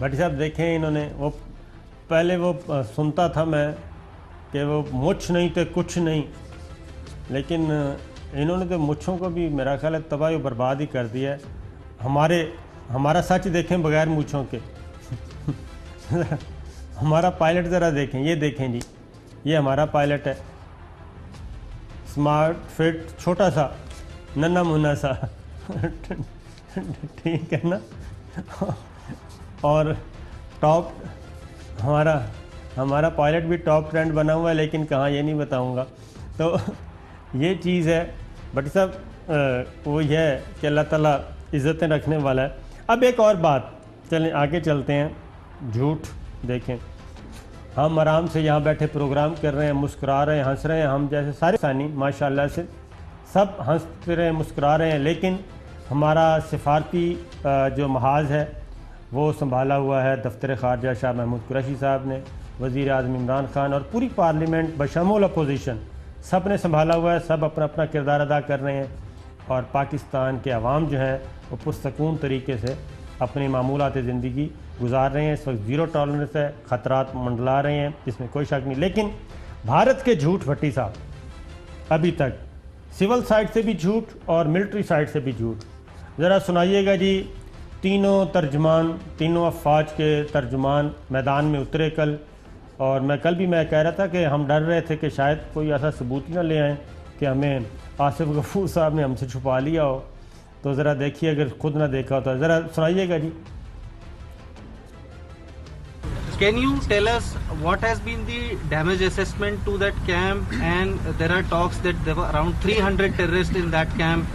भट्टी साहब देखें, इन्होंने वो पहले वो सुनता था मैं कि वो मुछ नहीं तो कुछ नहीं, लेकिन इन्होंने तो मुच्छों को भी मेरा ख्याल है तबाही बर्बाद ही कर दिया है। हमारा सच देखें बगैर मूछों के हमारा पायलट ज़रा देखें, ये देखें जी, ये हमारा पायलट है, स्मार्ट फिट, छोटा सा, नन्हा मुन्ना सा ठीक है ना। और टॉप हमारा पायलट भी टॉप ट्रेंड बना हुआ है, लेकिन कहाँ ये नहीं बताऊँगा। तो ये चीज़ है भट्टी साहब, वो ये है कि अल्लाह ताला इज़्ज़तें रखने वाला है। अब एक और बात, चलें आगे चलते हैं। झूठ देखें, हम आराम से यहाँ बैठे प्रोग्राम कर रहे हैं, मुस्कुरा रहे हैं, हंस रहे हैं, हम जैसे सारे सानी माशाल्लाह से सब हंसते रहे, मुस्कुरा रहे हैं, लेकिन हमारा सिफारती जो महाज है वो संभाला हुआ है दफ्तर ख़ारजा शाह महमूद कुरैशी साहब ने, वज़ीर आज़म इमरान ख़ान और पूरी पार्लियामेंट बशमूल अपोजिशन सब ने संभाला हुआ है। सब अपना अपना किरदार अदा कर रहे हैं और पाकिस्तान के अवाम जो हैं वो पुरसकून तरीके से अपनी मामूलात ज़िंदगी गुजार रहे हैं। इस वक्त ज़ीरो टॉलरेंस है, ख़तरात मंडला रहे हैं, इसमें कोई शक नहीं। लेकिन भारत के झूठ भट्टी साहब, अभी तक सिविल साइड से भी झूठ और मिलिट्री साइड से भी झूठ। ज़रा सुनाइएगा जी, तीनों तर्जमान, तीनों अफवाज के तर्जमान मैदान में उतरे कल, और मैं कल भी मैं कह रहा था कि हम डर रहे थे कि शायद कोई ऐसा सबूत ही ना ले आएँ कि हमें आसिफ गफूर साहब ने हमसे छुपा लिया हो। तो ज़रा देखिए, अगर खुद ना देखा हो तो ज़रा सुनाइएगा जी। Can you tell us what has been the damage assessment to that camp? And there are talks that there were around 300 terrorists in that camp.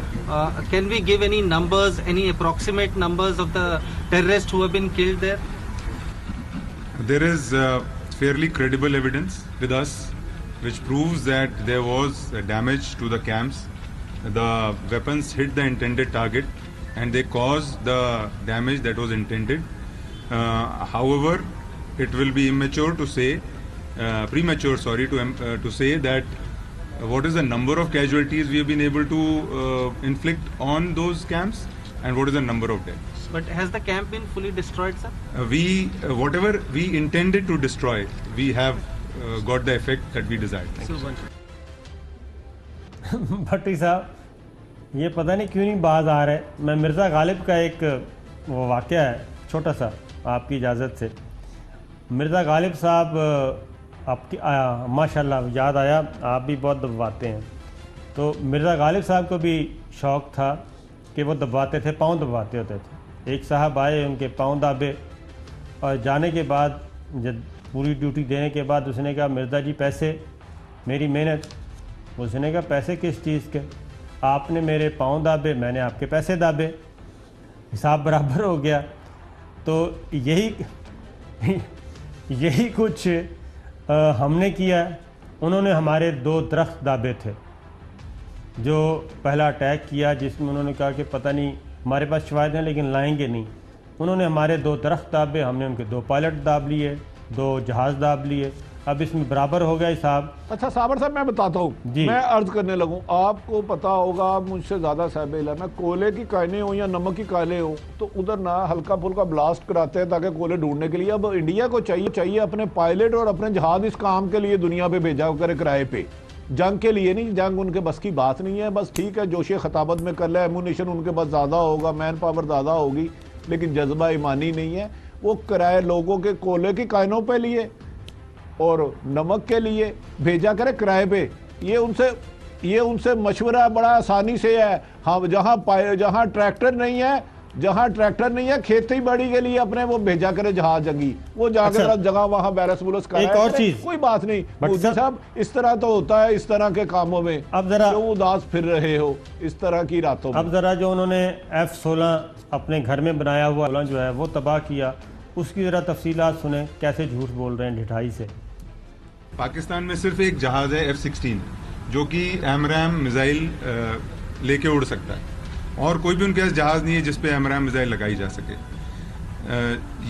Can we give any numbers, any approximate numbers of the terrorists who have been killed there? There is fairly credible evidence with us which proves that there was damage to the camps. The weapons hit the intended target and they caused the damage that was intended. However, it will be premature to say that what is the number of casualties we have been able to inflict on those camps and what is the number of deaths. But has the camp been fully destroyed, sir? Whatever we intended to destroy, we have got the effect that we desired. भट्टी साहब, ये पता नहीं क्यों नहीं बाज आ रहा है। मैं मिर्ज़ा गालिब का एक वो वाक़या है छोटा सा, आपकी इजाज़त से। मिर्ज़ा गालिब साहब आपकी माशाल्लाह याद आया, आप भी बहुत दबाते हैं। तो मिर्ज़ा गालिब साहब को भी शौक़ था कि वो दबाते थे, पाँव दबाते होते थे। एक साहब आए, उनके पाँव दाबे, और जाने के बाद जब पूरी ड्यूटी देने के बाद उसने कहा, मिर्ज़ा जी पैसे, मेरी मेहनत। उसने कहा, पैसे किस चीज़ के? आपने मेरे पाँव दाबे, मैंने आपके पैसे दाबे, हिसाब बराबर हो गया। तो यही कुछ हमने किया। उन्होंने हमारे 2 दरख्त दाबे थे। जो पहला अटैक किया जिसमें उन्होंने कहा कि पता नहीं हमारे पास शवाहिद हैं लेकिन लाएंगे नहीं, उन्होंने हमारे 2 दरख्त दाबे, हमने उनके 2 पायलट दाब लिए, 2 जहाज़ दाब लिए। अब इसमें बराबर हो गया हिसाब। अच्छा साबर साहब, मैं बताता हूँ, मैं अर्ज करने लगूँ, आपको पता होगा, आप मुझसे ज़्यादा साहब इल्म है, कोयले की कायनें हो या नमक की कायलें हो तो उधर ना हल्का फुल्का ब्लास्ट कराते हैं ताकि कोयले ढूंढने के लिए। अब इंडिया को चाहिए अपने पायलट और अपने जहाज इस काम के लिए दुनिया पे भेजा करे, किराए पे, जंग के लिए नहीं। जंग उनके बस की बात नहीं है। बस ठीक है, जोश खताबत में कर ले, एमुनेशन उनके पास ज़्यादा होगा, मैन पावर ज़्यादा होगी, लेकिन जज्बा ईमानी नहीं है। वो किराए लोगों के कोयले की कायनों पे लिए और नमक के लिए भेजा करे किराए पे। ये उनसे मशवरा बड़ा आसानी से है। हाँ, जहाँ ट्रैक्टर नहीं है, खेती बाड़ी के लिए अपने वो भेजा करे जहाज जंगी, वो जाकर जगह वहाँ बैरस बुलस का। एक और चीज, कोई बात नहीं मोदी साहब, इस तरह तो होता है इस तरह के कामों में। अब जरा जो उदास फिर रहे हो इस तरह की रातों में। अब जरा जो उन्होंने F-16 अपने घर में बनाया हुआ जो है वो तबाह किया, उसकी जरा तफसीलात सुने, कैसे झूठ बोल रहे हैं ढिठाई से। पाकिस्तान में सिर्फ एक जहाज है F-16 जो कि एमरैम मिसाइल लेके उड़ सकता है, और कोई भी उनके पास जहाज नहीं है जिस पे एमरैम मिसाइल लगाई जा सके।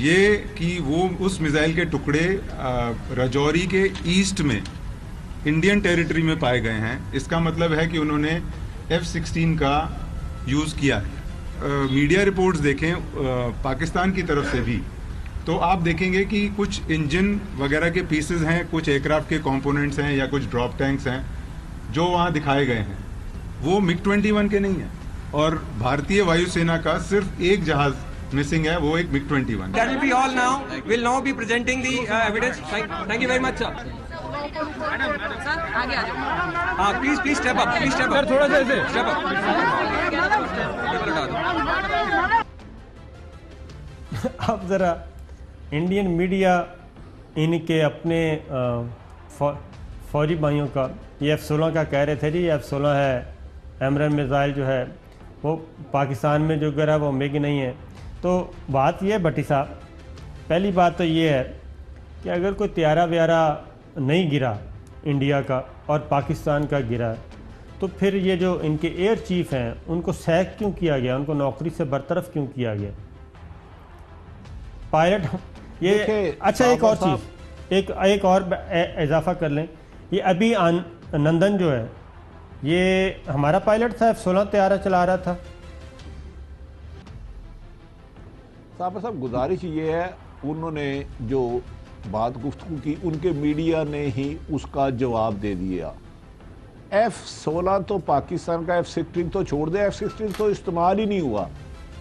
ये कि वो उस मिसाइल के टुकड़े राजौरी के ईस्ट में इंडियन टेरिटरी में पाए गए हैं, इसका मतलब है कि उन्होंने F-16 का यूज़ किया है। मीडिया रिपोर्ट्स देखें पाकिस्तान की तरफ से भी, तो आप देखेंगे कि कुछ इंजन वगैरह के पीसेस हैं, कुछ एयरक्राफ्ट के कंपोनेंट्स हैं या कुछ ड्रॉप टैंक्स हैं जो वहाँ दिखाए गए हैं, वो MiG-21 के नहीं है। और भारतीय वायुसेना का सिर्फ एक जहाज मिसिंग है, वो एक MiG-21। That will be all now. We'll now be presenting the evidence. Thank you very much, sir. Madam sir आगे आ जाओ। Please step up. Please step up. Sir थोड़ा सा ऐसे step up. अब जरा इंडियन मीडिया इनके अपने फौजी भाइयों का, ये F-16 का कह रहे थे जी, F-16 है, एमरैम मिसाइल जो है वो पाकिस्तान में जो गिरा वो MiG नहीं है। तो बात ये है भट्टी साहब, पहली बात तो ये है कि अगर कोई त्यारा व्यारा नहीं गिरा इंडिया का और पाकिस्तान का गिरा, तो फिर ये जो इनके एयर चीफ हैं उनको सैक क्यों किया गया, उनको नौकरी से बरतरफ क्यों किया गया? पायलट ये अच्छा, एक और चीज़, एक और इजाफा कर लें, ये अभी नंदन जो है ये हमारा पायलट था, F-16 तैयारा चला रहा था। साहब गुजारिश ये है, उन्होंने जो बात गुफ्तगू की उनके मीडिया ने ही उसका जवाब दे दिया। F-16 तो पाकिस्तान का, F-16 तो छोड़ दे, F-16 तो इस्तेमाल ही नहीं हुआ।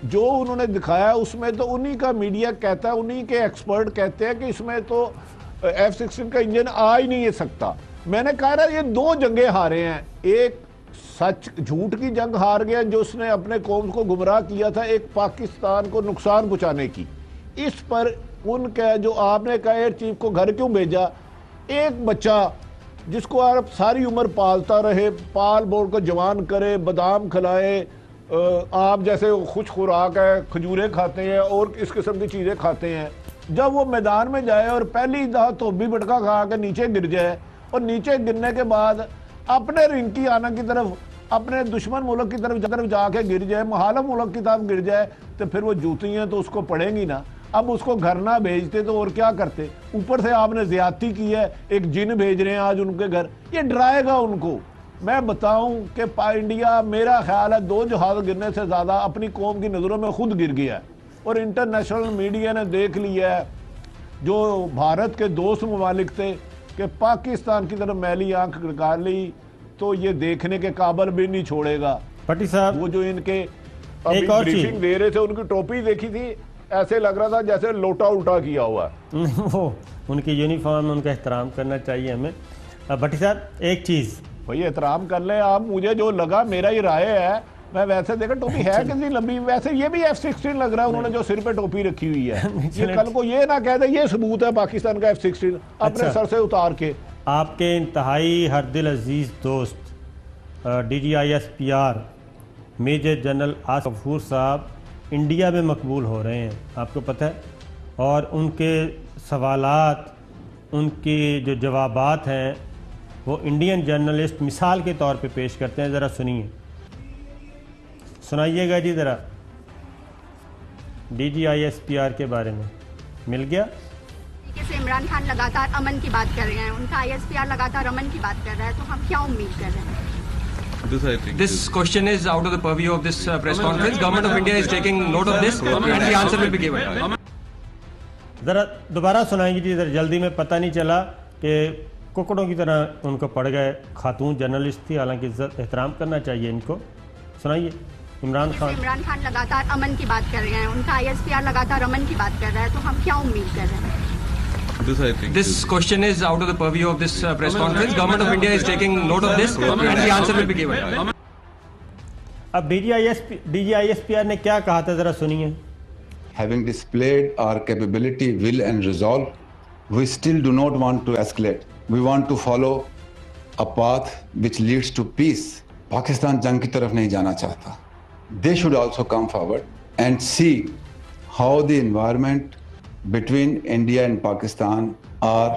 जो उन्होंने दिखाया उसमें तो उन्हीं का मीडिया कहता है, उन्हीं के एक्सपर्ट कहते हैं कि इसमें तो F-16 का इंजन आ ही नहीं सकता। मैंने कहा ना, ये दो जंगें हारे हैं, एक सच झूठ की जंग हार गया जो उसने अपने कौम को गुमराह किया था, एक पाकिस्तान को नुकसान पहुंचाने की। इस पर उनका जो आपने कहा एयर चीफ को घर क्यों भेजा, एक बच्चा जिसको आप सारी उम्र पालता रहे, पाल बोल को जवान करे, बादाम खिलाए, आप जैसे खुश खुराक है, खजूरें खाते हैं और इस किस्म की चीज़ें खाते हैं, जब वो मैदान में जाए और पहली दफ़ा धोबी बटका खा के नीचे गिर जाए और नीचे गिरने के बाद अपने रिंकी आना की तरफ, अपने दुश्मन मुल्क की तरफ जाके गिर जाए, मुहालिफ मुल्क की तरफ गिर जाए, तो फिर वो जूती हैं तो उसको पड़ेंगी ना। अब उसको घर ना भेजते तो और क्या करते, ऊपर से आपने ज्यादती की है, एक जिन भेज रहे हैं आज उनके घर, ये डराएगा उनको। मैं बताऊं कि इंडिया, मेरा ख्याल है 2 जहाज गिरने से ज़्यादा अपनी कौम की नज़रों में खुद गिर गया है और इंटरनेशनल मीडिया ने देख लिया है, जो भारत के दोस्त ममालिक थे, कि पाकिस्तान की तरफ मैली आंख निकाल ली तो ये देखने के काबिल भी नहीं छोड़ेगा। भट्टी साहब, वो जो इनके अभी ब्रीफिंग दे रहे थे, उनकी टोपी देखी थी, ऐसे लग रहा था जैसे लोटा उल्टा किया हुआ है। वो उनकी यूनिफॉर्म में उनका एहतराम करना चाहिए हमें। भट्टी साहब, एक चीज़ भाई एहतराम कर ले आप, मुझे जो लगा, मेरा ही राय है, मैं वैसे देखा टोपी है कितनी लंबी, वैसे ये भी F-16 लग रहा है, उन्होंने जो सिर पे टोपी रखी हुई है। ये कल को ये ना कह दे ये सबूत है पाकिस्तान का F-16 अपने सर से उतार के। आपके इंतहाई हरदिल अजीज दोस्त DGISPR major general Asif Ghafoor sahab India में मकबूल हो रहे हैं, आपको पता है, और उनके सवालात, उनके जो जवाबात हैं वो इंडियन जर्नलिस्ट मिसाल के तौर पे पेश करते हैं। ज़रा सुनिए, सुनाइएगा जी ज़रा DGISPR के बारे में। मिल गया से इमरान खान लगातार अमन की बात कर रहे हैं, उनका ISPR लगातार अमन की बात कर रहा है, तो हम क्या उम्मीद कर रहे हैं? This question is out of the purview of this press conference. Government of India is taking note of this and the answer will be given. ज़रा दोबारा सुनाएंगे जी, ज़रा जल्दी में, पता नहीं चला कि कुकड़ों की तरह उनको पड़ गए। खातून जर्नलिस्ट थी, हालांकि इज्जत एहतराम करना चाहिए इनको। सुनाइए। इमरान खान लगातार अमन की बात कर रहे हैं, उनका ISPR लगातार अमन की बात कर रहा है, तो हम क्या उम्मीद कर रहे हैं? This question is out of the purview of this press conference. Government of India is taking note of this and the answer will be given. अब DGISPR ने क्या कहा था, जरा सुनिए। Having displayed our capability, will and resolve, we still do not want to escalate. We want to follow a path which leads to peace. Pakistan जंग की तरफ नहीं जाना चाहता. They should also come forward and see how the environment between India and Pakistan are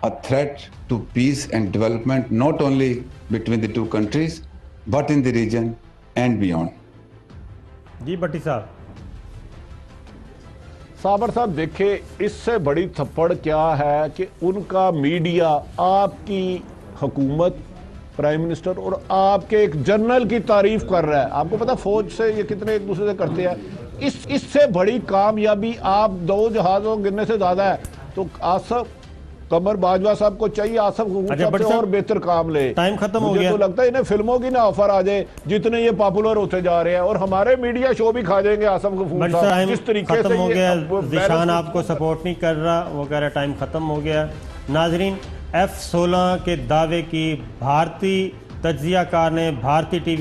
a threat to peace and development, not only between the two countries, but in the region and beyond. जी भट्टी साहब। साबर साहब देखे, इससे बड़ी थप्पड़ क्या है कि उनका मीडिया आपकी हुकूमत, प्राइम मिनिस्टर और आपके एक जनरल की तारीफ कर रहा है। आपको पता फौज से ये कितने एक दूसरे से करते हैं। इससे बड़ी कामयाबी आप 2 जहाज़ों गिरने से ज़्यादा है। तो आसिफ कमर बाजवा साहब को चाहिए आसिफ गफूर और बेहतर काम ले। टाइम खत्म हो गया। तो लगता है इन्हें फिल्मों की ना ऑफर आ जाए, जितने ये पॉपुलर होते जा रहे हैं, और हमारे मीडिया शो भी खा जाएंगे आसिफ गफूर साहब। जिस तरीके से हो गया, जिशान आपको सपोर्ट नहीं कर रहा, वो कह रहा टाइम खत्म हो गया। नाजरीन, F-16 के दावे की भारतीय तज्जियाकार ने भारतीय टीवी